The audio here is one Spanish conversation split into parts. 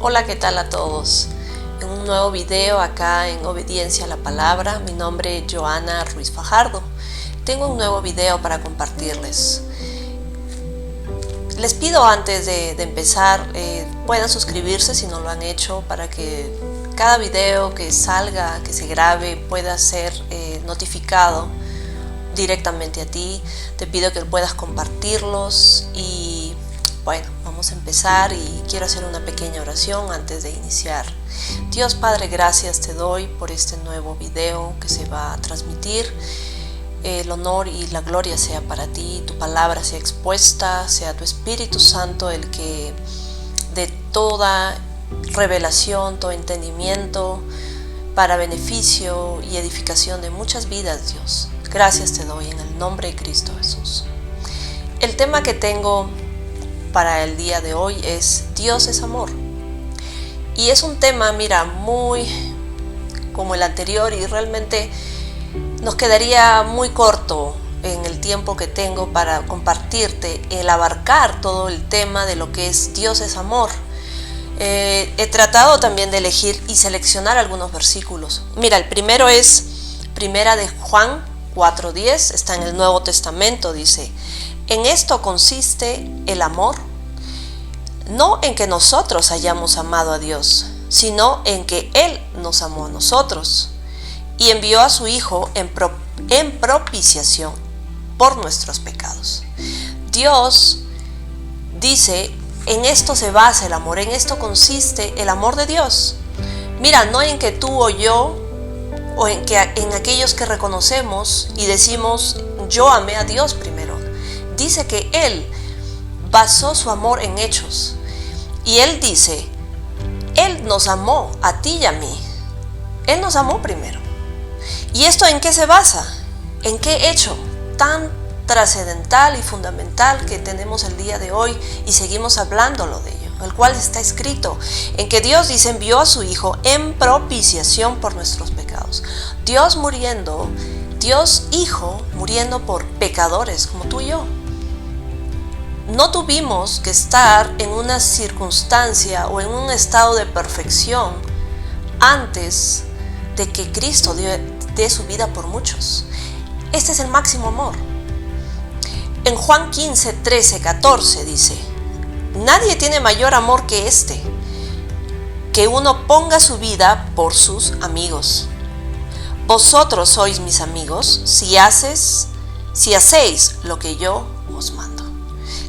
Hola, ¿qué tal a todos? En un nuevo video acá en Obediencia a la Palabra. Mi nombre es Joana Ruiz Fajardo. Tengo un nuevo video para compartirles. Les pido antes de empezar, puedan suscribirse si no lo han hecho, para que cada video que salga, que se grabe, pueda ser notificado directamente a ti. Te pido que puedas compartirlos y bueno, vamos a empezar y quiero hacer una pequeña oración antes de iniciar. Dios Padre, gracias te doy por este nuevo video que se va a transmitir. El honor y la gloria sea para ti, tu palabra sea expuesta, sea tu Espíritu Santo el que dé toda revelación, todo entendimiento para beneficio y edificación de muchas vidas, Dios. Gracias te doy en el nombre de Cristo Jesús. El tema que tengo para el día de hoy es Dios es amor. Y es un tema, mira, muy como el anterior, y realmente nos quedaría muy corto en el tiempo que tengo para compartirte el abarcar todo el tema de lo que es Dios es amor. He tratado también de elegir y seleccionar algunos versículos. Mira, el primero es Primera de Juan 4:10, está en el Nuevo Testamento, dice: en esto consiste el amor, no en que nosotros hayamos amado a Dios, sino en que Él nos amó a nosotros y envió a su Hijo en propiciación por nuestros pecados. Dios dice, en esto se basa el amor, en esto consiste el amor de Dios. Mira, no en que tú o yo, o en aquellos que reconocemos y decimos, yo amé a Dios primero. Dice que Él basó su amor en hechos. Y Él dice, Él nos amó a ti y a mí. Él nos amó primero. ¿Y esto en qué se basa? ¿En qué hecho tan trascendental y fundamental que tenemos el día de hoy y seguimos hablándolo de ello? El cual está escrito en que Dios dice, envió a su Hijo en propiciación por nuestros pecados. Dios muriendo, Dios Hijo muriendo por pecadores como tú y yo. No tuvimos que estar en una circunstancia o en un estado de perfección antes de que Cristo dé su vida por muchos. Este es el máximo amor. En Juan 15, 13, 14 dice: nadie tiene mayor amor que este, que uno ponga su vida por sus amigos. Vosotros sois mis amigos si hacéis lo que yo os mando.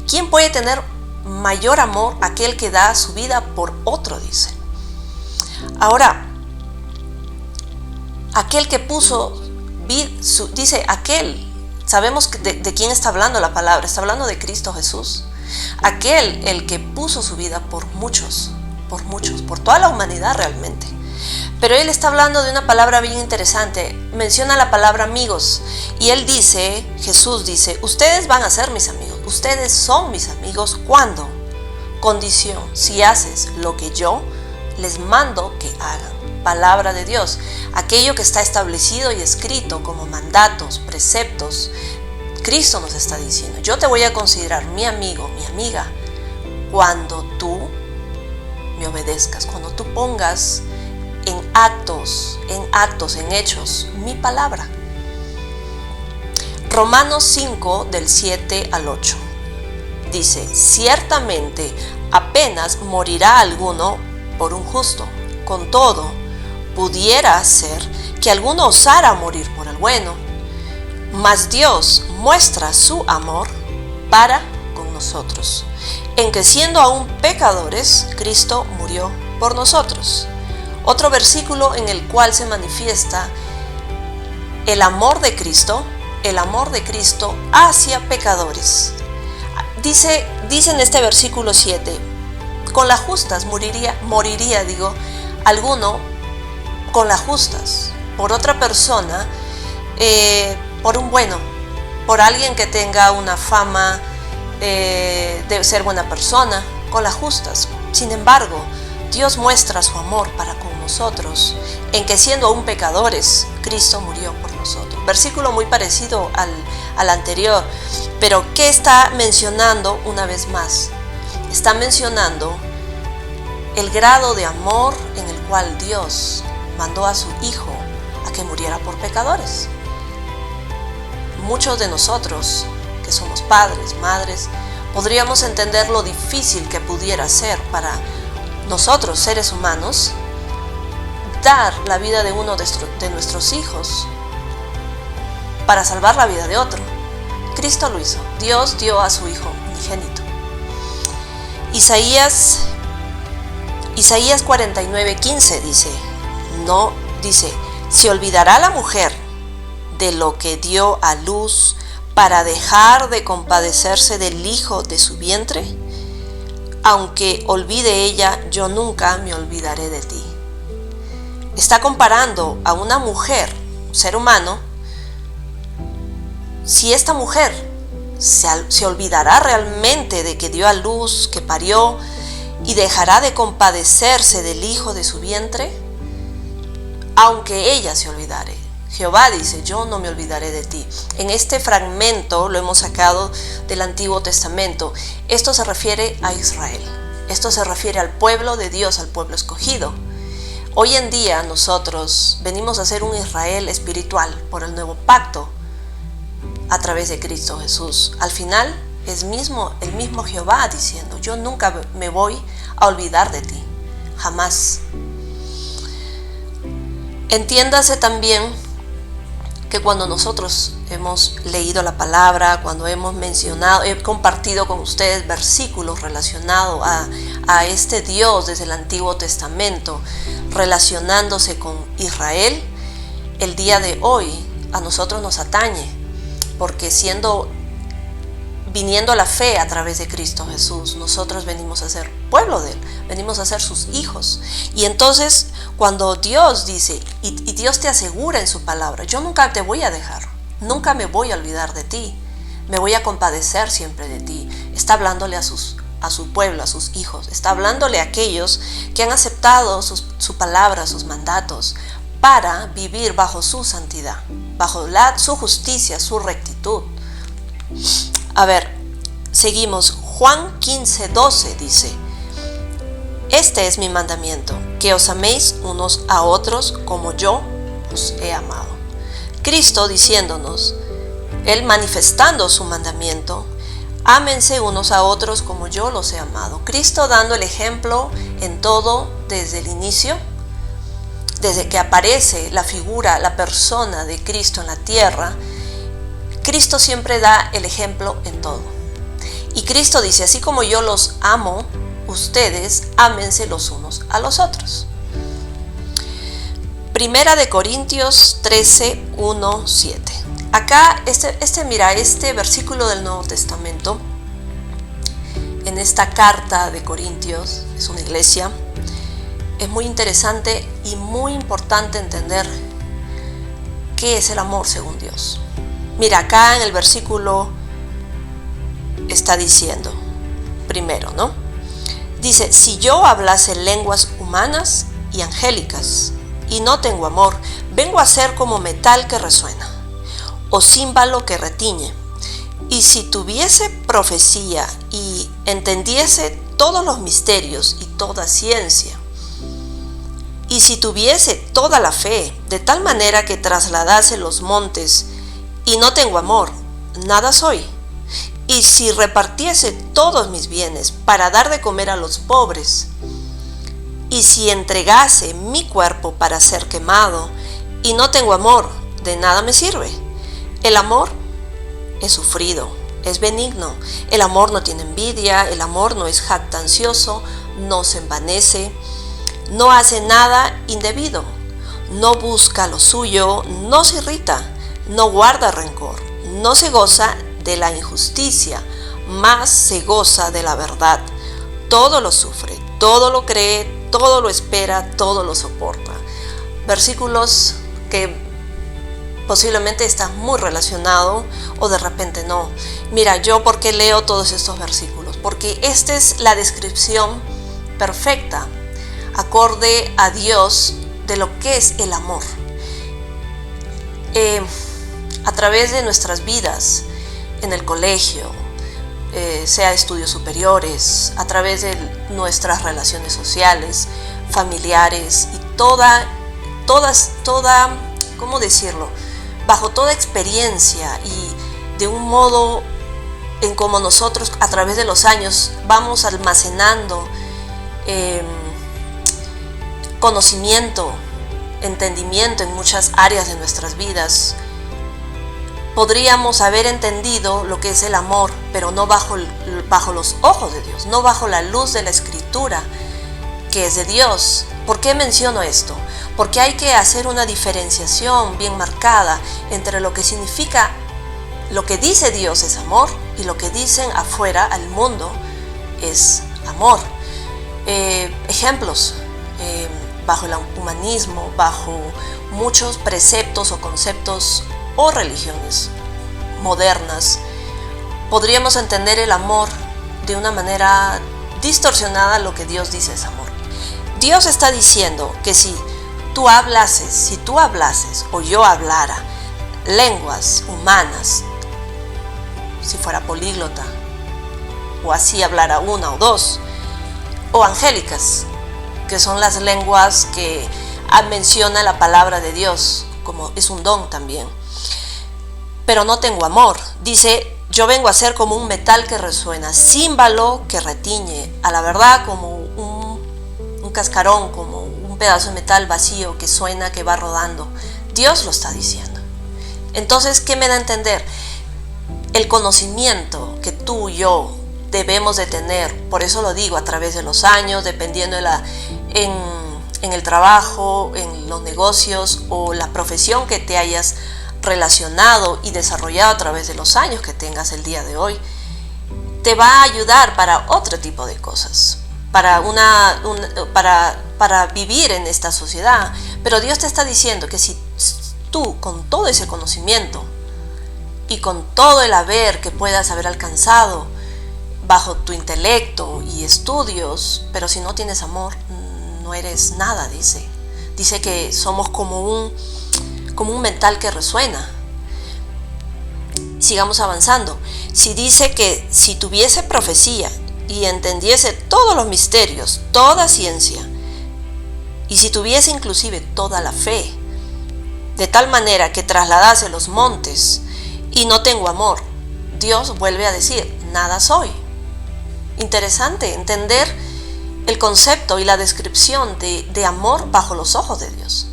¿Quién puede tener mayor amor? Aquel que da su vida por otro, dice. Ahora, aquel que puso, dice aquel, sabemos de quién está hablando la palabra, está hablando de Cristo Jesús. Aquel, el que puso su vida por muchos, por toda la humanidad realmente. Pero él está hablando de una palabra bien interesante, menciona la palabra amigos, y él dice, Jesús dice, ustedes van a ser mis amigos, ustedes son mis amigos, ¿cuándo? Condición, si haces lo que yo les mando que hagan. Palabra de Dios, aquello que está establecido y escrito como mandatos, preceptos. Cristo nos está diciendo, yo te voy a considerar mi amigo, mi amiga, cuando tú me obedezcas, cuando tú pongas en actos, en hechos, mi palabra. Romanos 5, del 7 al 8. Dice, ciertamente apenas morirá alguno por un justo. Con todo, pudiera ser que alguno osara morir por el bueno. Mas Dios muestra su amor para con nosotros, en que siendo aún pecadores, Cristo murió por nosotros. Otro versículo en el cual se manifiesta el amor de Cristo hacia pecadores. Dice en este versículo 7, con las justas moriría alguno con las justas, por otra persona, por un bueno, por alguien que tenga una fama de ser buena persona, con las justas. Sin embargo, Dios muestra su amor para con nosotros, en que siendo aún pecadores, Cristo murió por nosotros. Versículo muy parecido al anterior, pero ¿qué está mencionando una vez más? Está mencionando el grado de amor en el cual Dios mandó a su Hijo a que muriera por pecadores. Muchos de nosotros, que somos padres, madres, podríamos entender lo difícil que pudiera ser para nosotros, seres humanos, dar la vida de uno de nuestros hijos para salvar la vida de otro. Cristo lo hizo. Dios dio a su Hijo unigénito. Isaías 49:15 dice, ¿se olvidará la mujer de lo que dio a luz para dejar de compadecerse del hijo de su vientre? Aunque olvide ella, yo nunca me olvidaré de ti. Está comparando a una mujer, un ser humano. Si esta mujer se olvidará realmente de que dio a luz, que parió, y dejará de compadecerse del hijo de su vientre, aunque ella se olvidare. Jehová dice, yo no me olvidaré de ti. En este fragmento lo hemos sacado del Antiguo Testamento. Esto se refiere a Israel. Esto se refiere al pueblo de Dios, al pueblo escogido. Hoy en día nosotros venimos a ser un Israel espiritual por el nuevo pacto a través de Cristo Jesús. Al final es el mismo Jehová diciendo, yo nunca me voy a olvidar de ti, jamás. Entiéndase también que cuando nosotros hemos leído la palabra, cuando hemos mencionado, he compartido con ustedes versículos relacionados a este Dios desde el Antiguo Testamento, relacionándose con Israel, el día de hoy a nosotros nos atañe, porque viniendo a la fe a través de Cristo Jesús, nosotros venimos a ser pueblo de Él, venimos a ser sus hijos. Y entonces cuando Dios dice, y Dios te asegura en su palabra, yo nunca te voy a dejar, nunca me voy a olvidar de ti, me voy a compadecer siempre de ti. Está hablándole a su pueblo, a sus hijos, está hablándole a aquellos que han aceptado su palabra, sus mandatos, para vivir bajo su santidad, bajo su justicia, su rectitud. A ver, seguimos. Juan 15:12 dice, este es mi mandamiento, que os améis unos a otros como yo os he amado. Cristo diciéndonos, Él manifestando su mandamiento, ámense unos a otros como yo los he amado. Cristo dando el ejemplo en todo desde el inicio, desde que aparece la figura, la persona de Cristo en la tierra. Cristo siempre da el ejemplo en todo. Y Cristo dice, así como yo los amo, ustedes ámense los unos a los otros. Primera de Corintios 13:1-7. Acá, este versículo del Nuevo Testamento, en esta carta de Corintios, es una iglesia, es muy interesante y muy importante entender qué es el amor según Dios. Mira, acá en el versículo está diciendo, primero, ¿no? Dice, si yo hablase lenguas humanas y angélicas y no tengo amor, vengo a ser como metal que resuena o címbalo que retiñe. Y si tuviese profecía y entendiese todos los misterios y toda ciencia, y si tuviese toda la fe, de tal manera que trasladase los montes, y no tengo amor, nada soy. Y si repartiese todos mis bienes para dar de comer a los pobres, y si entregase mi cuerpo para ser quemado, y no tengo amor, de nada me sirve. El amor es sufrido, es benigno. El amor no tiene envidia, el amor no es jactancioso, no se envanece, no hace nada indebido, no busca lo suyo, no se irrita, no guarda rencor, no se goza de la injusticia, mas se goza de la verdad. Todo lo sufre, todo lo cree, todo lo espera, todo lo soporta. Versículos que posiblemente están muy relacionados o de repente no. Mira, yo ¿por qué leo todos estos versículos? Porque esta es la descripción perfecta, acorde a Dios, de lo que es el amor. A través de nuestras vidas, en el colegio, sea estudios superiores, a través de nuestras relaciones sociales, familiares y ¿cómo decirlo? Bajo toda experiencia y de un modo en como nosotros a través de los años vamos almacenando conocimiento, entendimiento en muchas áreas de nuestras vidas, podríamos haber entendido lo que es el amor, pero no bajo los ojos de Dios, no bajo la luz de la Escritura, que es de Dios. ¿Por qué menciono esto? Porque hay que hacer una diferenciación bien marcada entre lo que significa, lo que dice Dios es amor y lo que dicen afuera al mundo es amor. Ejemplos, bajo el humanismo, bajo muchos preceptos o conceptos o religiones modernas, podríamos entender el amor de una manera distorsionada a lo que Dios dice es amor. Dios está diciendo que si tú hablases o yo hablara lenguas humanas, si fuera políglota, o así hablara una o dos, o angélicas, que son las lenguas que menciona la palabra de Dios, como es un don también. Pero no tengo amor. Dice, yo vengo a ser como un metal que resuena, címbalo que retiñe, a la verdad como un cascarón, como un pedazo de metal vacío que suena, que va rodando. Dios lo está diciendo. Entonces, ¿qué me da a entender? El conocimiento que tú y yo debemos de tener, por eso lo digo, a través de los años, dependiendo en el trabajo, en los negocios o la profesión que te hayas relacionado y desarrollado a través de los años que tengas el día de hoy, te va a ayudar para otro tipo de cosas, para vivir en esta sociedad. Pero Dios te está diciendo que si tú, con todo ese conocimiento y con todo el haber que puedas haber alcanzado bajo tu intelecto y estudios, pero si no tienes amor, no eres nada, dice. Dice que somos como un metal que resuena. Sigamos avanzando. Si dice que si tuviese profecía y entendiese todos los misterios, toda ciencia, y si tuviese inclusive toda la fe, de tal manera que trasladase los montes, y no tengo amor, Dios vuelve a decir, nada soy. Interesante entender el concepto y la descripción de amor bajo los ojos de Dios.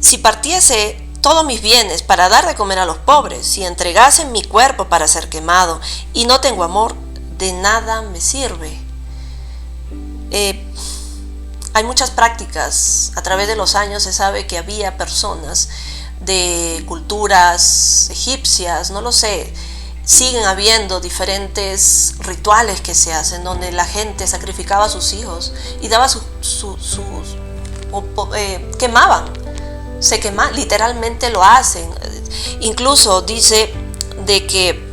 Si partiese todos mis bienes para dar de comer a los pobres, si entregase mi cuerpo para ser quemado y no tengo amor, de nada me sirve. Hay muchas prácticas. A través de los años se sabe que había personas de culturas egipcias, no lo sé, siguen habiendo diferentes rituales que se hacen donde la gente sacrificaba a sus hijos y daba quemaban, literalmente lo hacen. Incluso dice de que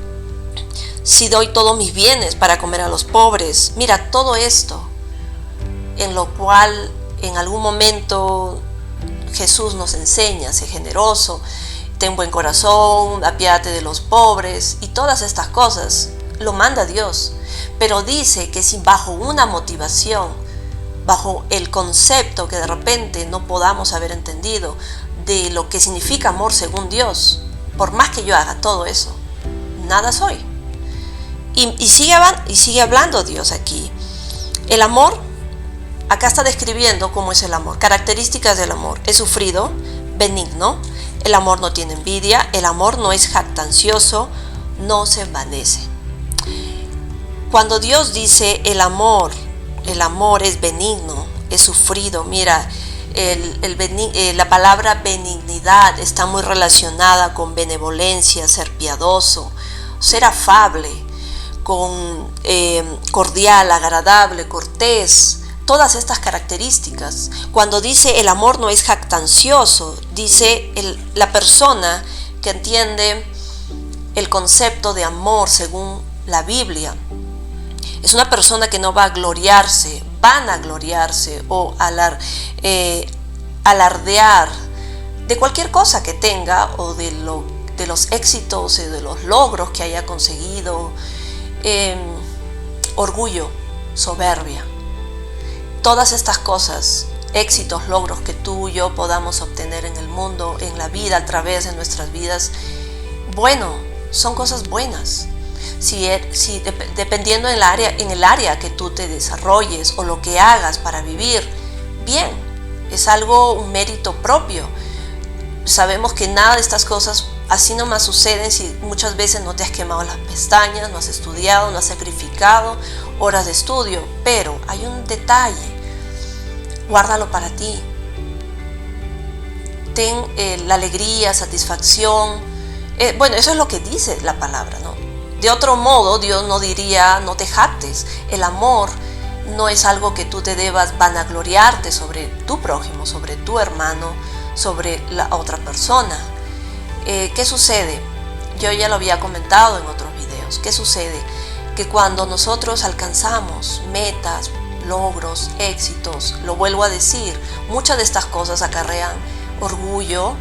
si doy todos mis bienes para comer a los pobres, mira, todo esto en lo cual en algún momento Jesús nos enseña, sé generoso, ten buen corazón, apiádate de los pobres y todas estas cosas, lo manda Dios. Pero dice que si bajo una motivación, bajo el concepto que de repente no podamos haber entendido de lo que significa amor según Dios, por más que yo haga todo eso, nada soy. Y sigue hablando Dios aquí. El amor, acá está describiendo cómo es el amor, características del amor. Es sufrido, benigno, el amor no tiene envidia, el amor no es jactancioso, no se envanece. Cuando Dios dice el amor es benigno, es sufrido, mira, la palabra benignidad está muy relacionada con benevolencia, ser piadoso, ser afable, con cordial, agradable, cortés, todas estas características. Cuando dice el amor no es jactancioso, dice la persona que entiende el concepto de amor según la Biblia, es una persona que no va a gloriarse, vanagloriarse o alardear de cualquier cosa que tenga o de de los éxitos y de los logros que haya conseguido. Orgullo, soberbia. Todas estas cosas, éxitos, logros que tú y yo podamos obtener en el mundo, en la vida, a través de nuestras vidas, bueno, son cosas buenas. Dependiendo en el área que tú te desarrolles o lo que hagas para vivir, bien, es un mérito propio. Sabemos que nada de estas cosas así nomás suceden si muchas veces no te has quemado las pestañas, no has estudiado, no has sacrificado horas de estudio, pero hay un detalle, guárdalo para ti. Ten la alegría, satisfacción. Bueno, eso es lo que dice la palabra, ¿no? De otro modo, Dios no diría, no te jactes. El amor no es algo que tú te debas vanagloriarte sobre tu prójimo, sobre tu hermano, sobre la otra persona. ¿Qué sucede? Yo ya lo había comentado en otros videos. ¿Qué sucede? Que cuando nosotros alcanzamos metas, logros, éxitos, lo vuelvo a decir, muchas de estas cosas acarrean orgullo,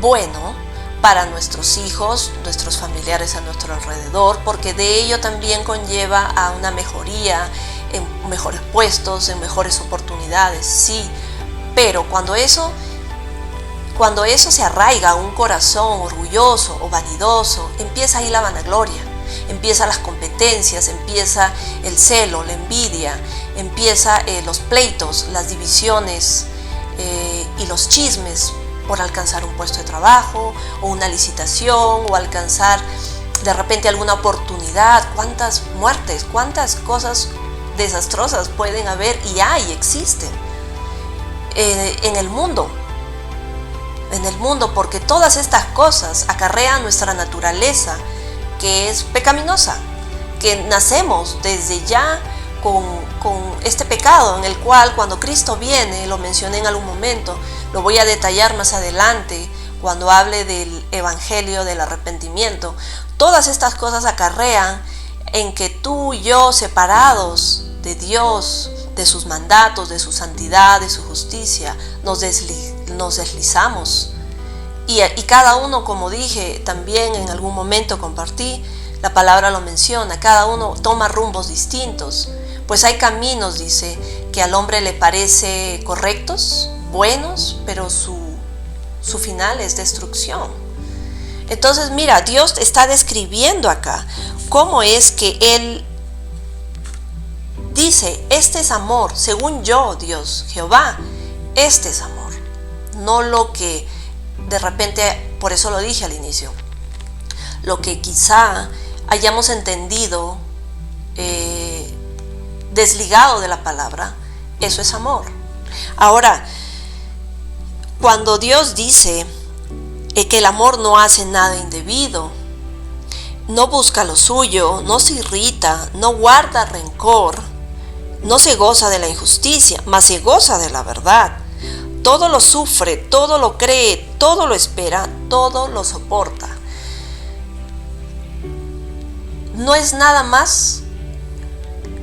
bueno, para nuestros hijos, nuestros familiares a nuestro alrededor, porque de ello también conlleva a una mejoría en mejores puestos, en mejores oportunidades, sí, pero cuando eso se arraiga a un corazón orgulloso o vanidoso, empieza ahí la vanagloria, empiezan las competencias, empieza el celo, la envidia, empieza los pleitos, las divisiones y los chismes por alcanzar un puesto de trabajo o una licitación o alcanzar de repente alguna oportunidad. Cuántas muertes, cuántas cosas desastrosas pueden haber y existen en el mundo, porque todas estas cosas acarrean nuestra naturaleza, que es pecaminosa, que nacemos desde ya con este pecado, en el cual cuando Cristo viene, lo mencioné en algún momento, lo voy a detallar más adelante cuando hable del evangelio del arrepentimiento. Todas estas cosas acarrean en que tú y yo, separados de Dios, de sus mandatos, de su santidad, de su justicia, nos deslizamos. Y cada uno, como dije, también en algún momento compartí, la palabra lo menciona, cada uno toma rumbos distintos. Pues hay caminos, dice, que al hombre le parece correctos, buenos, pero su final es destrucción. Entonces, mira, Dios está describiendo acá cómo es que Él dice, este es amor, según yo, Dios, Jehová, este es amor. No lo que de repente, por eso lo dije al inicio, lo que quizá hayamos entendido desligado de la palabra, eso es amor. Ahora, cuando Dios dice que el amor no hace nada indebido, no busca lo suyo, no se irrita, no guarda rencor, no se goza de la injusticia, mas se goza de la verdad. Todo lo sufre, todo lo cree, todo lo espera, todo lo soporta. No es nada más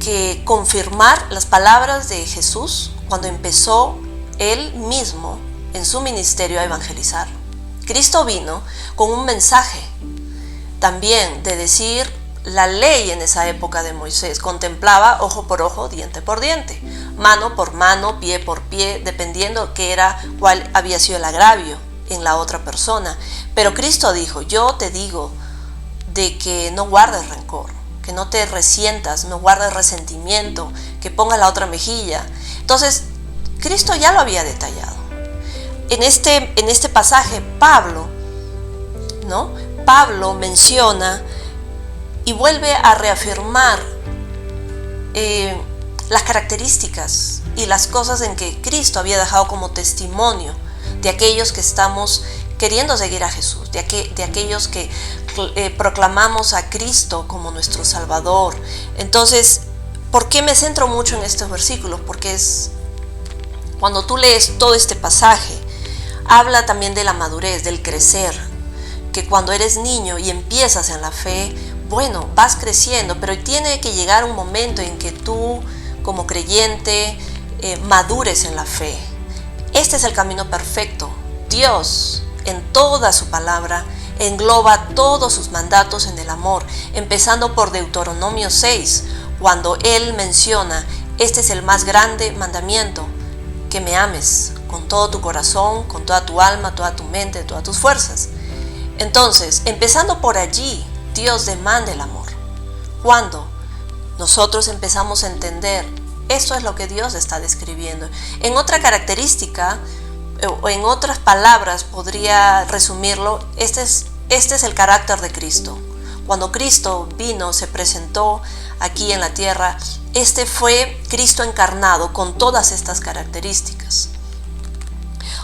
que confirmar las palabras de Jesús cuando empezó Él mismo en su ministerio a evangelizar. Cristo vino con un mensaje también de decir, la ley en esa época de Moisés contemplaba ojo por ojo, diente por diente, mano por mano, pie por pie, dependiendo cuál había sido el agravio en la otra persona. Pero Cristo dijo, yo te digo de que no guardes rencor, que no te resientas, no guardes resentimiento, que pongas la otra mejilla. Entonces, Cristo ya lo había detallado. En este pasaje, Pablo menciona y vuelve a reafirmar las características y las cosas en que Cristo había dejado como testimonio de aquellos que estamos queriendo seguir a Jesús, de aquellos que proclamamos a Cristo como nuestro Salvador. Entonces, ¿por qué me centro mucho en estos versículos? Porque cuando tú lees todo este pasaje, habla también de la madurez, del crecer, que cuando eres niño y empiezas en la fe, bueno, vas creciendo, pero tiene que llegar un momento en que tú, como creyente, madures en la fe. Este es el camino perfecto. Dios, en toda su palabra, engloba todos sus mandatos en el amor, empezando por Deuteronomio 6, cuando Él menciona: este es el más grande mandamiento, que me ames con todo tu corazón, con toda tu alma, toda tu mente, todas tus fuerzas. Entonces, empezando por allí, Dios demanda el amor. Cuando nosotros empezamos a entender, esto es lo que Dios está describiendo. En otra característica, o en otras palabras, podría resumirlo: este es el carácter de Cristo. Cuando Cristo vino, se presentó aquí en la tierra, este fue Cristo encarnado con todas estas características.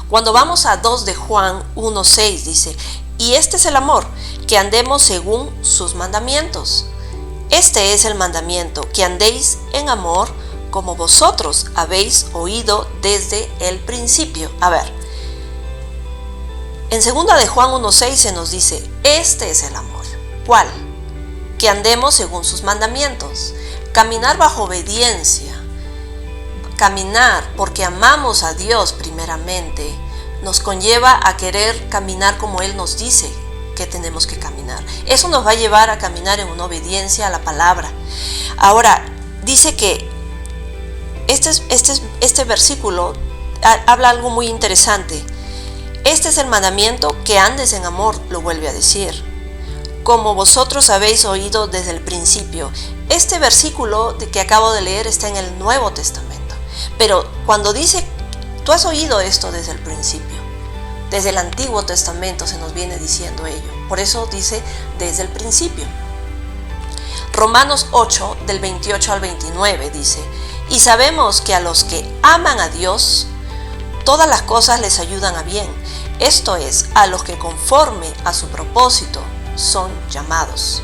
Cuando vamos a 2 de Juan 1:6 dice: y este es el amor, que andemos según sus mandamientos. Este es el mandamiento, que andéis en amor, como vosotros habéis oído desde el principio. A ver, en 2 de Juan 1:6 se nos dice: este es el amor. ¿Cuál? Que andemos según sus mandamientos. Caminar bajo obediencia, caminar porque amamos a Dios primeramente, nos conlleva a querer caminar como Él nos dice que tenemos que caminar. Eso nos va a llevar a caminar en una obediencia a la palabra. Ahora, dice que este versículo habla algo muy interesante. Este es el mandamiento, que andes en amor, lo vuelve a decir, como vosotros habéis oído desde el principio. Este versículo que acabo de leer está en el Nuevo Testamento, pero cuando dice: tú has oído esto desde el principio, desde el Antiguo Testamento se nos viene diciendo ello. Por eso dice desde el principio. Romanos 8, del 28 al 29 dice: y sabemos que a los que aman a Dios, todas las cosas les ayudan a bien. Esto es, a los que conforme a su propósito son llamados.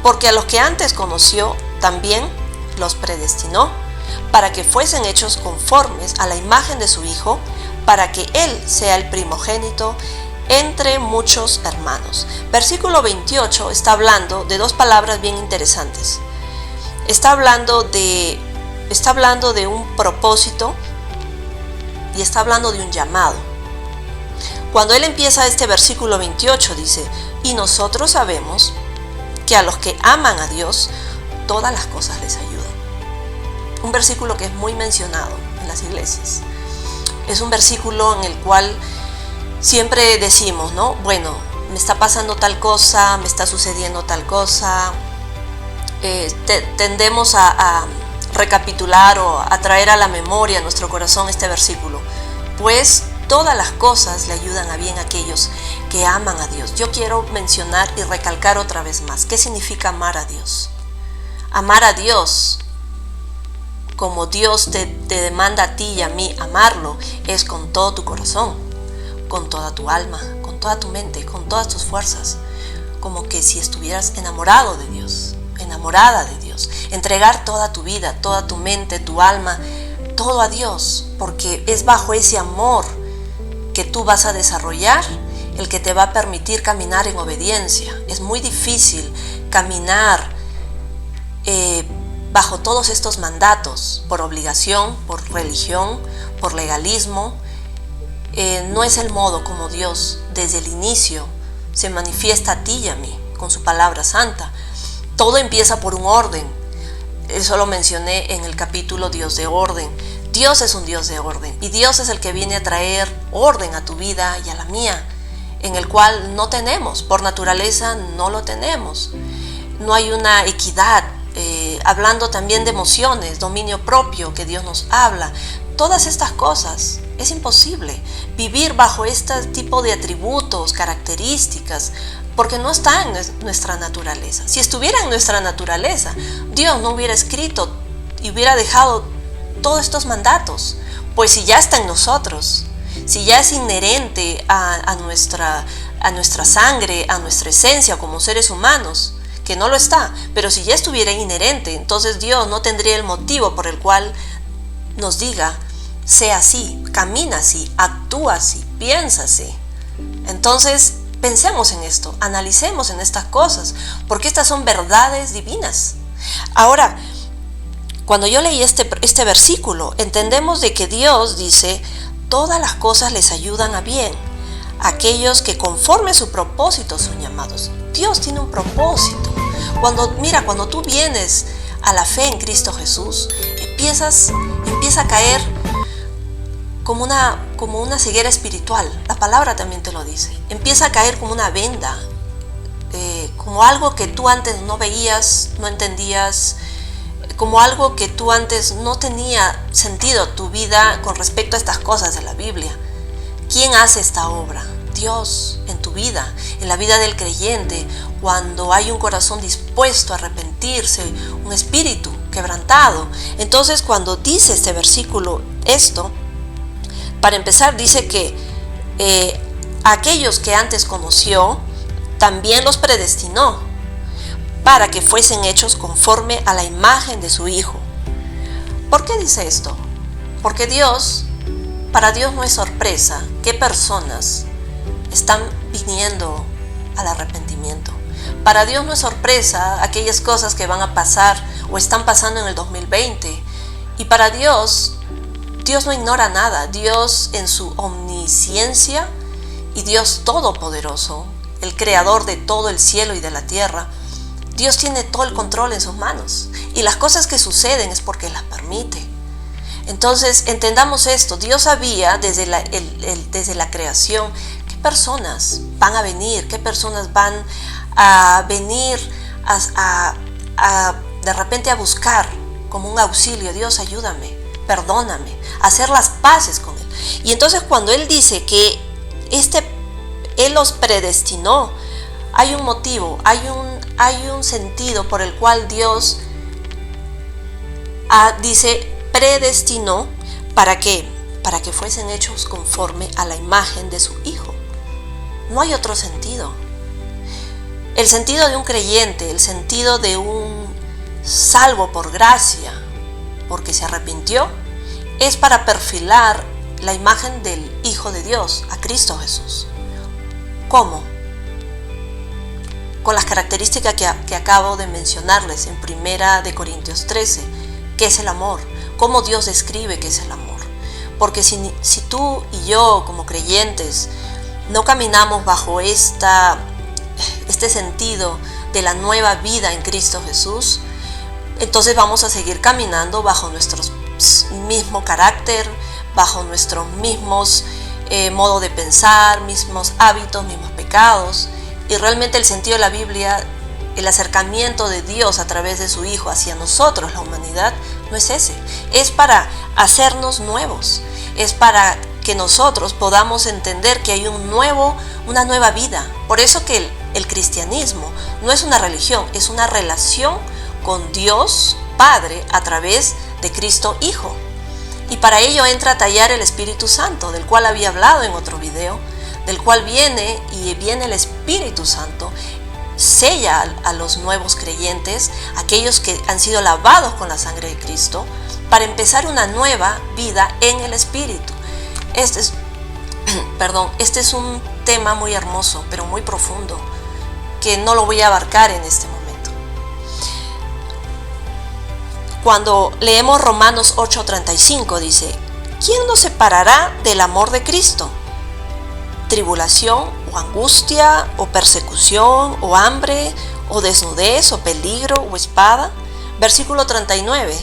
Porque a los que antes conoció, también los predestinó, para que fuesen hechos conformes a la imagen de su Hijo, para que Él sea el primogénito entre muchos hermanos. Versículo 28 está hablando de dos palabras bien interesantes. Está hablando de un propósito y está hablando de un llamado. Cuando él empieza este versículo 28 dice: y nosotros sabemos que a los que aman a Dios, todas las cosas les ayudan. Un versículo que es muy mencionado en las iglesias. Es un versículo en el cual siempre decimos, ¿no? Bueno, me está pasando tal cosa, me está sucediendo tal cosa. Tendemos a recapitular o a traer a la memoria, a nuestro corazón, este versículo. Pues todas las cosas le ayudan a bien a aquellos que aman a Dios. Yo quiero mencionar y recalcar otra vez más: ¿qué significa amar a Dios? Amar a Dios, como Dios te demanda a ti y a mí amarlo, es con todo tu corazón, con toda tu alma, con toda tu mente, con todas tus fuerzas, como que si estuvieras enamorado de Dios, enamorada de Dios. Entregar toda tu vida, toda tu mente, tu alma, todo a Dios, porque es bajo ese amor que tú vas a desarrollar el que te va a permitir caminar en obediencia. Es muy difícil caminar bajo todos estos mandatos, por obligación, por religión, por legalismo. No es el modo como Dios desde el inicio se manifiesta a ti y a mí con su palabra santa. Todo empieza por un orden. Eso lo mencioné en el capítulo Dios de orden. Dios es un Dios de orden, y Dios es el que viene a traer orden a tu vida y a la mía, en el cual no tenemos, por naturaleza no lo tenemos. No hay una equidad. Hablando también de emociones, dominio propio que Dios nos habla, todas estas cosas, es imposible vivir bajo este tipo de atributos, características, porque no está en nuestra naturaleza. Si estuviera en nuestra naturaleza, Dios no hubiera escrito y hubiera dejado todos estos mandatos, pues si ya está en nosotros, si ya es inherente a nuestra sangre, a nuestra esencia como seres humanos, que no lo está, pero si ya estuviera inherente, entonces Dios no tendría el motivo por el cual nos diga: sea así, camina así, actúa así, piensa así. Entonces pensemos en esto, analicemos en estas cosas, porque estas son verdades divinas. Ahora, cuando yo leí este versículo, entendemos de que Dios dice: todas las cosas les ayudan a bien aquellos que conforme a su propósito son llamados. Dios tiene un propósito. Cuando tú vienes a la fe en Cristo Jesús, empieza a caer como una ceguera espiritual. La palabra también te lo dice. Empieza a caer como una venda, como algo que tú antes no veías, no entendías, como algo que tú antes no tenía sentido tu vida con respecto a estas cosas de la Biblia. ¿Quién hace esta obra? Dios en tu vida, en la vida del creyente, cuando hay un corazón dispuesto a arrepentirse, un espíritu quebrantado. Entonces, cuando dice este versículo esto, para empezar dice que aquellos que antes conoció, también los predestinó para que fuesen hechos conforme a la imagen de su Hijo. ¿Por qué dice esto? Porque para Dios no es sorpresa qué personas están viniendo al arrepentimiento. Para Dios no es sorpresa aquellas cosas que van a pasar o están pasando en el 2020. Y para Dios no ignora nada. Dios en su omnisciencia y Dios todopoderoso, el creador de todo el cielo y de la tierra, Dios tiene todo el control en sus manos. Y las cosas que suceden es porque las permite. Entonces, entendamos esto. Dios sabía desde la creación qué personas van a venir, qué personas van a venir de repente a buscar como un auxilio. Dios, ayúdame, perdóname, hacer las paces con Él. Y entonces cuando Él dice que Él los predestinó, hay un motivo, hay un sentido por el cual Dios dice predestinó. ¿Para qué? Para que fuesen hechos conforme a la imagen de su Hijo. No hay otro sentido. El sentido de un creyente, el sentido de un salvo por gracia, porque se arrepintió, es para perfilar la imagen del Hijo de Dios, a Cristo Jesús. ¿Cómo? Con las características que acabo de mencionarles en 1 Corintios 13, ¿qué es el amor? ¿Cómo Dios describe qué es el amor? Porque si tú y yo como creyentes no caminamos bajo este sentido de la nueva vida en Cristo Jesús, entonces vamos a seguir caminando bajo nuestro mismo carácter, bajo nuestros mismos modo de pensar, mismos hábitos, mismos pecados. Y realmente el sentido de la Biblia, el acercamiento de Dios a través de su Hijo hacia nosotros, la humanidad, no es ese. Es para hacernos nuevos, es para que nosotros podamos entender que hay una nueva vida. Por eso que el cristianismo no es una religión, es una relación con Dios Padre a través de Cristo Hijo. Y para ello entra a tallar el Espíritu Santo, del cual había hablado en otro video, del cual viene el Espíritu Santo, sella a los nuevos creyentes, aquellos que han sido lavados con la sangre de Cristo, para empezar una nueva vida en el Espíritu. Este es un tema muy hermoso, pero muy profundo, que no lo voy a abarcar en este momento. Cuando leemos Romanos 8:35 dice: ¿quién nos separará del amor de Cristo? ¿Tribulación o angustia o persecución o hambre o desnudez o peligro o espada? Versículo 39: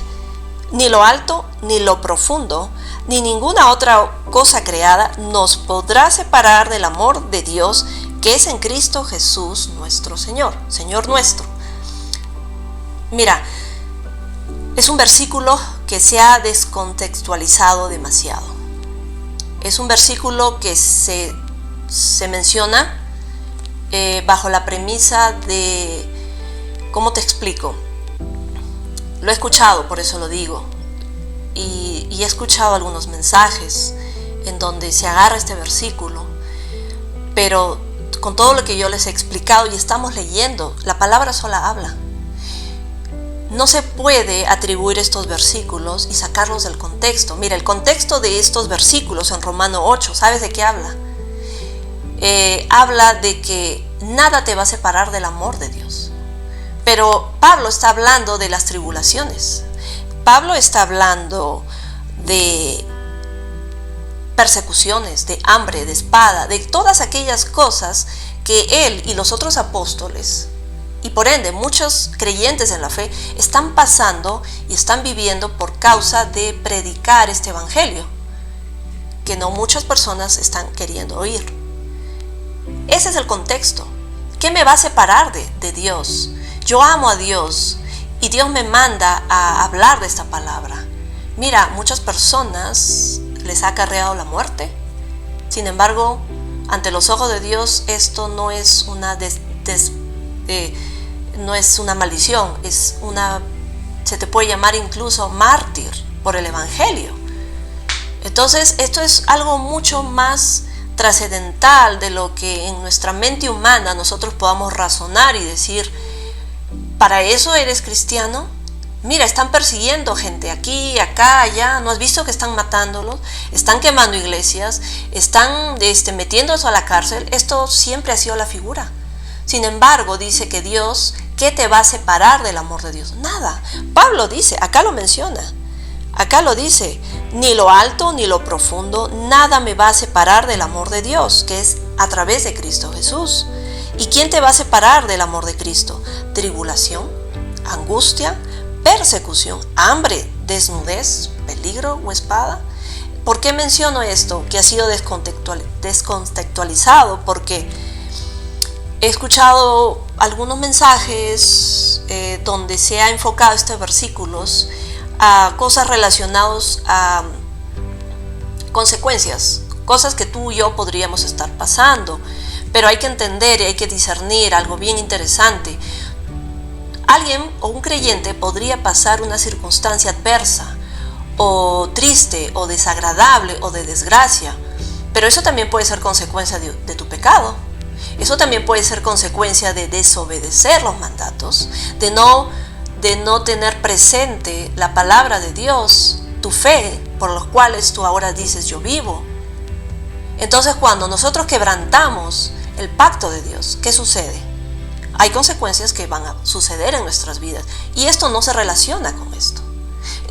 ni lo alto ni lo profundo ni ninguna otra cosa creada nos podrá separar del amor de Dios que es en Cristo Jesús nuestro Señor, Señor nuestro. Mira, es un versículo que se ha descontextualizado demasiado. Es un versículo que se menciona bajo la premisa de, ¿cómo te explico? Lo he escuchado, por eso lo digo, y he escuchado algunos mensajes en donde se agarra este versículo, pero con todo lo que yo les he explicado y estamos leyendo, la palabra sola habla. No se puede atribuir estos versículos y sacarlos del contexto. Mira, el contexto de estos versículos en Romano 8, ¿sabes de qué habla? Habla de que nada te va a separar del amor de Dios. Pero Pablo está hablando de las tribulaciones. Pablo está hablando de persecuciones, de hambre, de espada, de todas aquellas cosas que él y los otros apóstoles, y por ende muchos creyentes en la fe, están pasando y están viviendo por causa de predicar este evangelio, que no muchas personas están queriendo oír. Ese es el contexto. ¿Qué me va a separar de Dios? Yo amo a Dios y Dios me manda a hablar de esta palabra. Mira, muchas personas les ha acarreado la muerte. Sin embargo, ante los ojos de Dios, esto no es una no es una maldición, se te puede llamar incluso mártir por el evangelio. Entonces, esto es algo mucho más trascendental de lo que en nuestra mente humana nosotros podamos razonar y decir, ¿para eso eres cristiano? Mira, están persiguiendo gente aquí, acá, allá. ¿No has visto que están matándolos? Están quemando iglesias, están metiéndolos a la cárcel. Esto siempre ha sido la figura. Sin embargo, dice que Dios, ¿qué te va a separar del amor de Dios? Nada. Pablo dice, acá lo menciona, acá lo dice, ni lo alto ni lo profundo, nada me va a separar del amor de Dios, que es a través de Cristo Jesús. ¿Y quién te va a separar del amor de Cristo? Tribulación, angustia, persecución, hambre, desnudez, peligro o espada. ¿Por qué menciono esto? Que ha sido descontextualizado, porque he escuchado algunos mensajes donde se ha enfocado estos versículos a cosas relacionadas a consecuencias, cosas que tú y yo podríamos estar pasando, pero hay que entender y hay que discernir algo bien interesante. Alguien o un creyente podría pasar una circunstancia adversa o triste o desagradable o de desgracia, pero eso también puede ser consecuencia de tu pecado. Eso también puede ser consecuencia de desobedecer los mandatos, de no tener presente la palabra de Dios, tu fe, por los cuales tú ahora dices yo vivo. Entonces, cuando nosotros quebrantamos el pacto de Dios, ¿qué sucede? Hay consecuencias que van a suceder en nuestras vidas y esto no se relaciona con esto.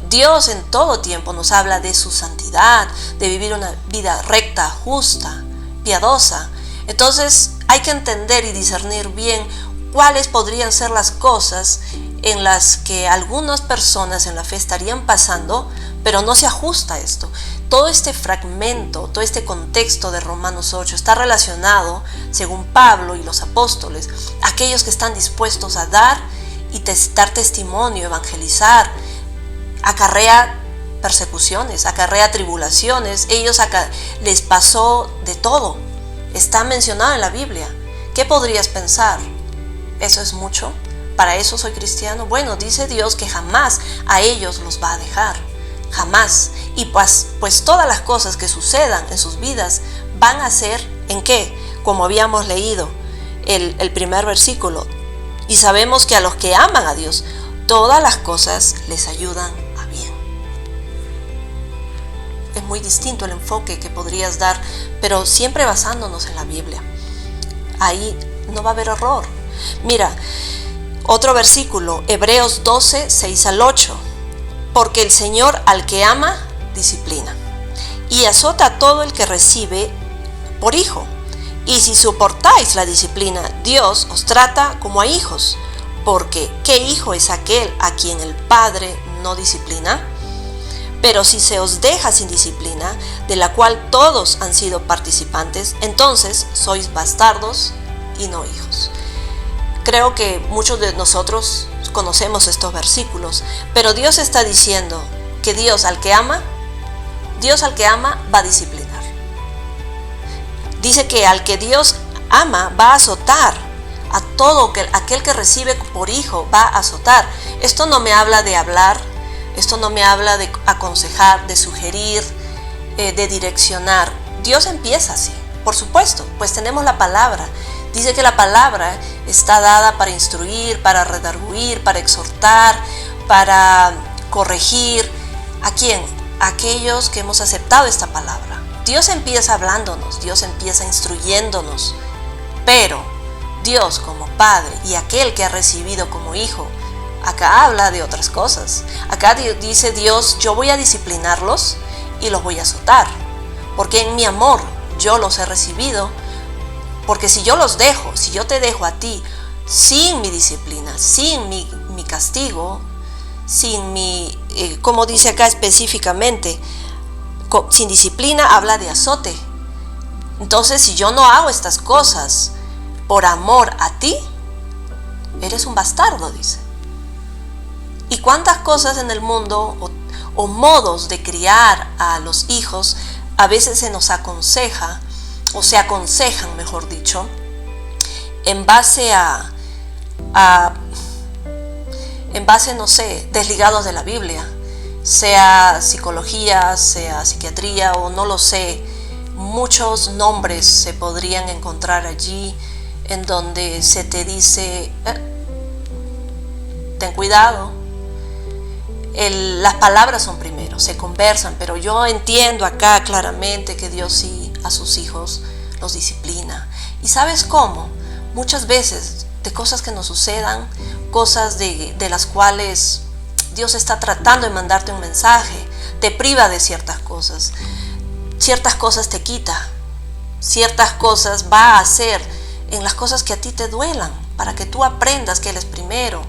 Dios en todo tiempo nos habla de su santidad, de vivir una vida recta, justa, piadosa. Entonces hay que entender y discernir bien cuáles podrían ser las cosas en las que algunas personas en la fe estarían pasando, pero no se ajusta a esto. Todo este fragmento, todo este contexto de Romanos 8 está relacionado, según Pablo y los apóstoles, a aquellos que están dispuestos a dar y dar testimonio, evangelizar. Acarrea persecuciones, acarrea tribulaciones. Ellos les pasó de todo. Está mencionado en la Biblia. ¿Qué podrías pensar? ¿Eso es mucho? ¿Para eso soy cristiano? Bueno, dice Dios que jamás a ellos los va a dejar. Jamás. Y pues todas las cosas que sucedan en sus vidas van a ser, ¿en qué? Como habíamos leído el primer versículo. Y sabemos que a los que aman a Dios, todas las cosas les ayudan a bien. Es muy distinto el enfoque que podrías dar, pero siempre basándonos en la Biblia. Ahí no va a haber error. Mira, otro versículo, Hebreos 12, 6 al 8. Porque el Señor al que ama, disciplina, y azota a todo el que recibe por hijo. Y si soportáis la disciplina, Dios os trata como a hijos. Porque ¿qué hijo es aquel a quien el Padre no disciplina? Pero si se os deja sin disciplina, de la cual todos han sido participantes, entonces sois bastardos y no hijos. Creo que muchos de nosotros conocemos estos versículos, pero Dios está diciendo que Dios al que ama va a disciplinar. Dice que al que Dios ama va a azotar a todo aquel que recibe por hijo, va a azotar. Esto no me habla de hablar, esto no me habla de aconsejar, de sugerir, de direccionar. Dios empieza así, por supuesto, pues tenemos la palabra. Dice que la palabra está dada para instruir, para redarguir, para exhortar, para corregir. ¿A quién? A aquellos que hemos aceptado esta palabra. Dios empieza hablándonos, Dios empieza instruyéndonos, pero Dios como Padre y aquel que ha recibido como hijo, acá habla de otras cosas. Acá dice Dios, yo voy a disciplinarlos y los voy a azotar. porque en mi amor yo los he recibido. Porque si yo los dejo, si yo te dejo a ti sin mi disciplina, sin mi castigo, sin mi, como dice acá específicamente, sin disciplina habla de azote. Entonces, si yo no hago estas cosas por amor a ti, eres un bastardo, dice. ¿Y cuántas cosas en el mundo o modos de criar a los hijos a veces se nos aconseja, o se aconsejan, mejor dicho, en base no sé, desligados de la Biblia, sea psicología, sea psiquiatría o no lo sé, muchos nombres se podrían encontrar allí en donde se te dice, ten cuidado. Las palabras son primero, se conversan, pero yo entiendo acá claramente que Dios sí a sus hijos los disciplina. ¿Y sabes cómo? Muchas veces de cosas que nos sucedan, cosas de las cuales Dios está tratando de mandarte un mensaje, te priva de ciertas cosas te quita, ciertas cosas va a hacer en las cosas que a ti te duelan, para que tú aprendas que Él es primero,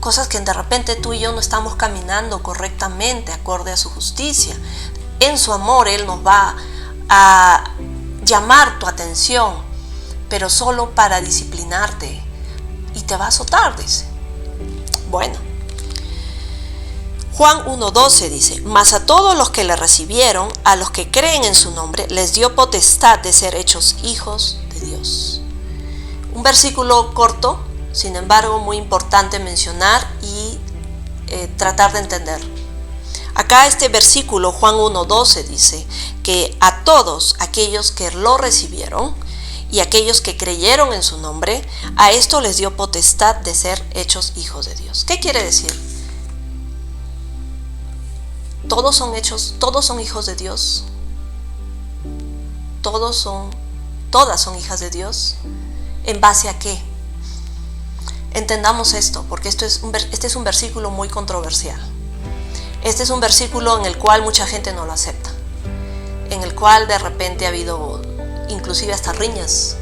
cosas que de repente tú y yo no estamos caminando correctamente acorde a su justicia. En su amor Él nos va a llamar tu atención, pero solo para disciplinarte, y te va a azotar, dice. Bueno, Juan 1:12 dice, mas a todos los que le recibieron, a los que creen en su nombre, les dio potestad de ser hechos hijos de Dios. Un versículo corto, sin embargo muy importante mencionar y tratar de entender. Acá este versículo, Juan 1:12, dice que a todos aquellos que lo recibieron y aquellos que creyeron en su nombre, a esto les dio potestad de ser hechos hijos de Dios. ¿Qué quiere decir? Todas son hijos de Dios. Todas son hijas de Dios. ¿En base a qué? Entendamos esto, porque este es un versículo muy controversial. Este es un versículo en el cual mucha gente no lo acepta, en el cual de repente ha habido inclusive hasta riñas,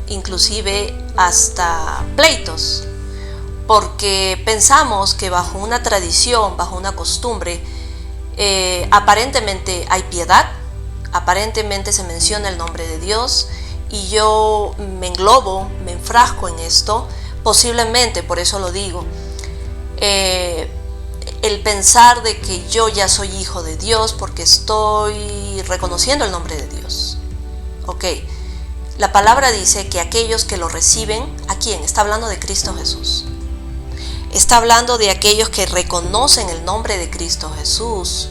inclusive hasta pleitos, porque pensamos que bajo una tradición, bajo una costumbre, aparentemente hay piedad, aparentemente se menciona el nombre de Dios, y yo me enfrasco en esto, posiblemente, por eso lo digo, el pensar de que yo ya soy hijo de Dios porque estoy reconociendo el nombre de Dios. Ok, la palabra dice que aquellos que lo reciben, ¿a quién? Está hablando de Cristo Jesús. Está hablando de aquellos que reconocen el nombre de Cristo Jesús.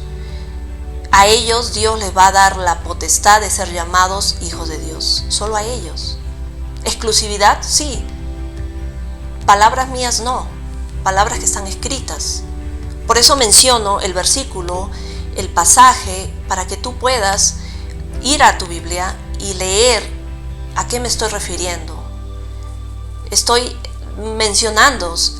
A ellos Dios les va a dar la potestad de ser llamados hijos de Dios. Solo a ellos. ¿Exclusividad? Sí. Palabras mías no. Palabras que están escritas. Por eso menciono el versículo, el pasaje, para que tú puedas ir a tu Biblia y leer a qué me estoy refiriendo. Estoy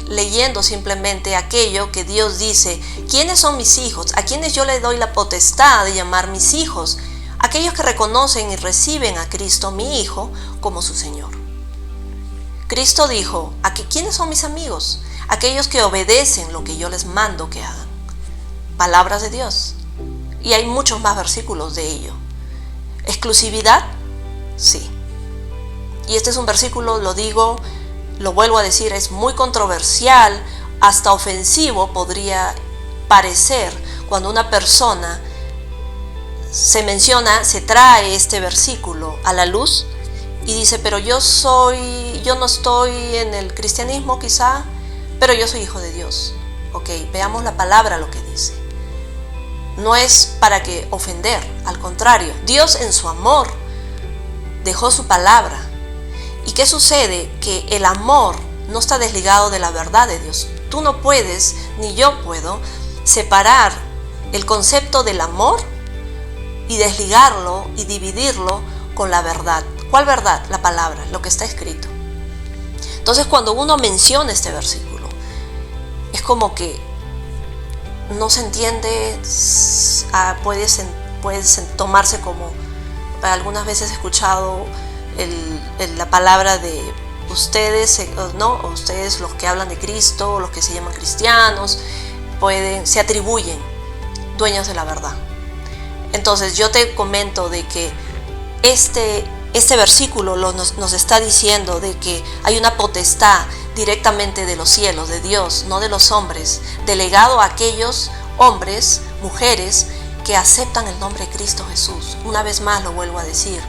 leyendo simplemente aquello que Dios dice. ¿Quiénes son mis hijos? ¿A quiénes yo le doy la potestad de llamar mis hijos? Aquellos que reconocen y reciben a Cristo, mi Hijo, como su Señor. Cristo dijo, ¿quiénes son mis amigos? Aquellos que obedecen lo que yo les mando que hagan. Palabras de Dios. Y hay muchos más versículos de ello. ¿Exclusividad? Sí. Y este es un versículo, lo vuelvo a decir, es muy controversial, hasta ofensivo podría parecer cuando una persona se trae este versículo a la luz y dice, pero yo no estoy en el cristianismo quizá, pero yo soy hijo de Dios. Ok, veamos la palabra lo que dice. No es para que ofender, al contrario, Dios en su amor dejó su palabra. ¿Y qué sucede? Que el amor no está desligado de la verdad de Dios. Tú no puedes, ni yo puedo, separar el concepto del amor y desligarlo y dividirlo con la verdad. ¿Cuál verdad? La palabra, lo que está escrito. Entonces, cuando uno menciona este versículo, es como que no se entiende, puede tomarse como, algunas veces he escuchado la palabra de ustedes, ¿no? Ustedes los que hablan de Cristo, los que se llaman cristianos, se atribuyen dueños de la verdad. Entonces yo te comento de que este versículo nos está diciendo de que hay una potestad directamente de los cielos, de Dios, no de los hombres, delegado a aquellos hombres, mujeres que aceptan el nombre de Cristo Jesús. Una vez más lo vuelvo a decir,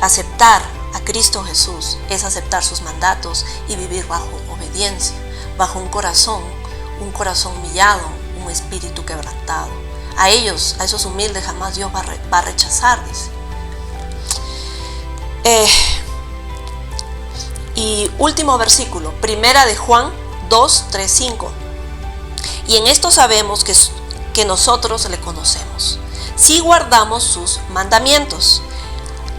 aceptar a Cristo Jesús es aceptar sus mandatos y vivir bajo obediencia, bajo un corazón humillado, un espíritu quebrantado. A esos humildes jamás Dios va a rechazar, dice. Y último versículo, primera de Juan 2, 3, 5. Y en esto sabemos que nosotros le conocemos, si guardamos sus mandamientos.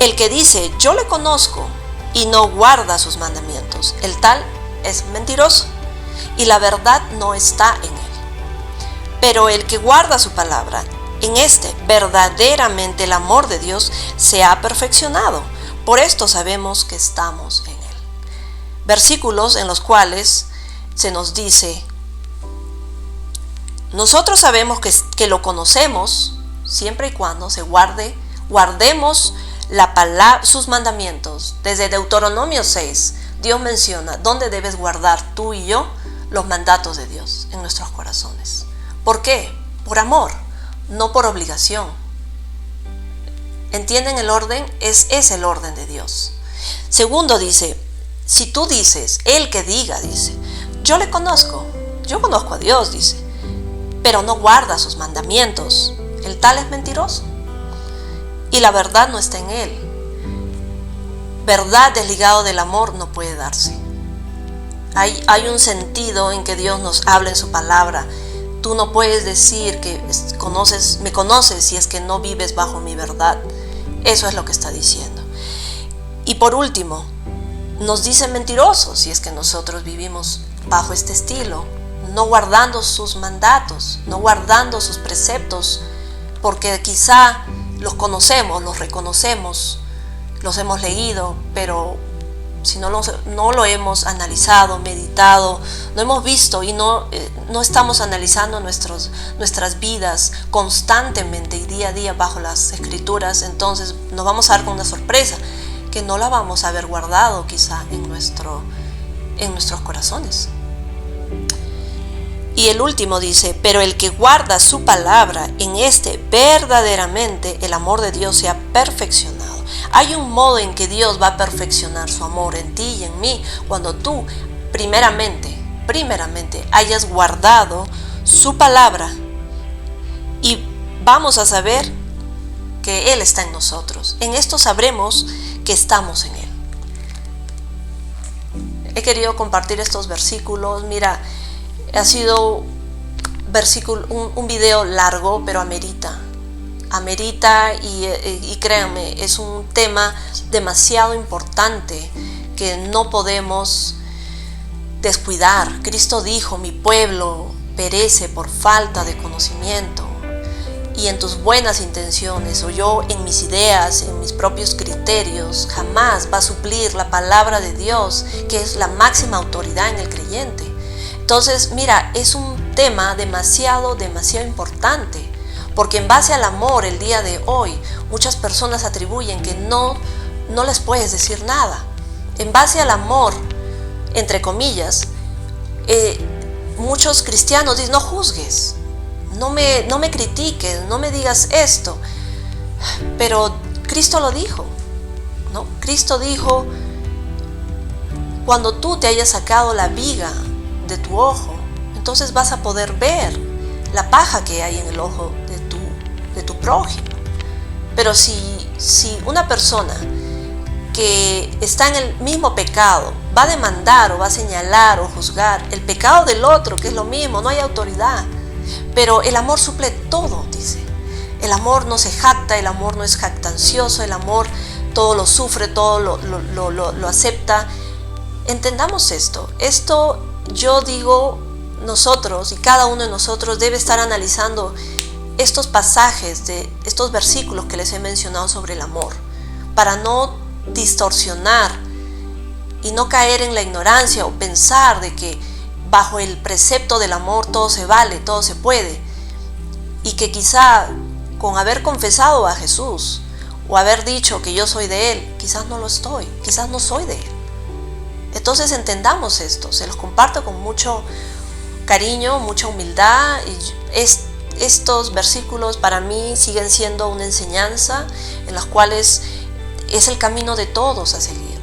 El que dice, yo le conozco, y no guarda sus mandamientos, el tal es mentiroso, y la verdad no está en él. Pero el que guarda su palabra, en verdaderamente el amor de Dios se ha perfeccionado. Por esto sabemos que estamos en él. Versículos en los cuales se nos dice, nosotros sabemos que lo conocemos siempre y cuando guardemos sus mandamientos. Desde Deuteronomio 6, Dios menciona dónde debes guardar tú y yo los mandatos de Dios en nuestros corazones. ¿Por qué? Por amor, no por obligación. ¿Entienden el orden? Es el orden de Dios. Segundo dice, si tú dices, el que diga, dice, yo le conozco, yo conozco a Dios, dice, pero no guarda sus mandamientos, el tal es mentiroso y la verdad no está en él. Verdad desligado del amor no puede darse. Hay un sentido en que Dios nos habla en su palabra. Tú no puedes decir que me conoces si es que no vives bajo mi verdad. Eso es lo que está diciendo. Y por último, nos dice mentirosos si es que nosotros vivimos bajo este estilo, no guardando sus mandatos, no guardando sus preceptos, porque quizá los conocemos, los reconocemos, los hemos leído, pero si no lo hemos analizado, meditado, no hemos visto y no estamos analizando nuestras vidas constantemente y día a día bajo las Escrituras, entonces nos vamos a dar con una sorpresa, que no la vamos a haber guardado quizá en nuestros corazones. Y el último dice, pero el que guarda su palabra, en verdaderamente el amor de Dios se ha perfeccionado. Hay un modo en que Dios va a perfeccionar su amor en ti y en mí cuando tú primeramente hayas guardado su palabra, y vamos a saber que Él está en nosotros. En esto sabremos que estamos en Él. He querido compartir estos versículos. Mira, ha sido un video largo, pero amerita y créanme, es un tema demasiado importante que no podemos descuidar. Cristo dijo, mi pueblo perece por falta de conocimiento. Y en tus buenas intenciones, o yo en mis ideas, en mis propios criterios, jamás va a suplir la palabra de Dios, que es la máxima autoridad en el creyente. Entonces, mira, es un tema demasiado importante, porque en base al amor el día de hoy, muchas personas atribuyen que no les puedes decir nada. En base al amor, entre comillas, muchos cristianos dicen, no juzgues, no me critiques, no me digas esto. Pero Cristo lo dijo, ¿no? Cristo dijo, cuando tú te hayas sacado la viga de tu ojo, entonces vas a poder ver la paja que hay en el ojo de tu prójimo. Pero si una persona que está en el mismo pecado va a demandar o va a señalar o juzgar el pecado del otro, que es lo mismo, no hay autoridad. Pero el amor suple todo, dice. El amor no se jacta, el amor no es jactancioso, el amor todo lo sufre, todo lo acepta. Entendamos esto. Esto yo digo, nosotros y cada uno de nosotros debe estar analizando estos pasajes, de estos versículos que les he mencionado sobre el amor, para no distorsionar y no caer en la ignorancia o pensar de que bajo el precepto del amor todo se vale, todo se puede, y que quizá con haber confesado a Jesús o haber dicho que yo soy de Él, quizás no lo estoy, quizás no soy de Él. Entonces entendamos esto, se los comparto con mucho cariño, mucha humildad, y estos versículos para mí siguen siendo una enseñanza en las cuales es el camino de todos a seguir.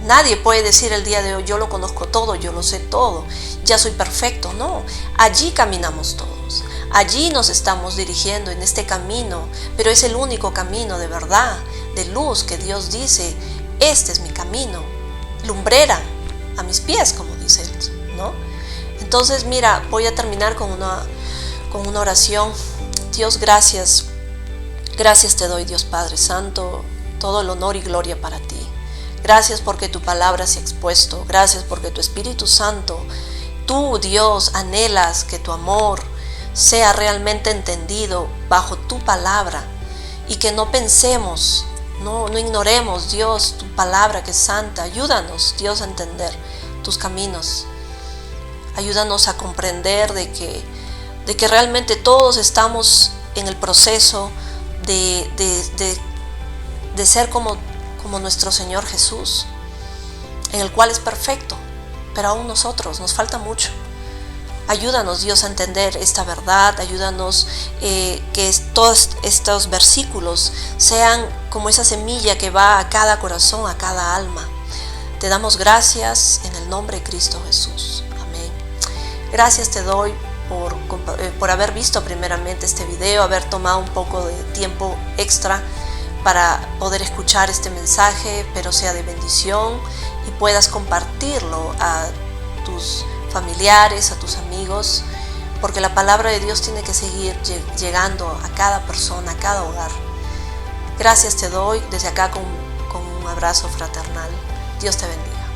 Nadie puede decir el día de hoy, yo lo conozco todo, yo lo sé todo, ya soy perfecto. No, allí caminamos todos, allí nos estamos dirigiendo en este camino, pero es el único camino de verdad, de luz, que Dios dice, este es mi camino, lumbrera a mis pies, como dice Él, ¿no? Entonces, mira, voy a terminar con una oración. Dios, gracias te doy, Dios Padre Santo, todo el honor y gloria para ti. Gracias porque tu palabra se ha expuesto. Gracias porque tu Espíritu Santo, tú, Dios, anhelas que tu amor sea realmente entendido bajo tu palabra y que no pensemos, no ignoremos, Dios, tu palabra que es santa. Ayúdanos, Dios, a entender tus caminos. Ayúdanos a comprender de que realmente todos estamos en el proceso de ser como nuestro Señor Jesús, en el cual es perfecto, pero aún nosotros nos falta mucho. Ayúdanos, Dios, a entender esta verdad. Ayúdanos que todos estos versículos sean como esa semilla que va a cada corazón, a cada alma. Te damos gracias en el nombre de Cristo Jesús. Amén. Gracias te doy por haber visto primeramente este video, haber tomado un poco de tiempo extra para poder escuchar este mensaje, pero sea de bendición y puedas compartirlo a tus familiares, a tus amigos, porque la palabra de Dios tiene que seguir llegando a cada persona, a cada hogar. Gracias te doy desde acá con un abrazo fraternal. Dios te bendiga.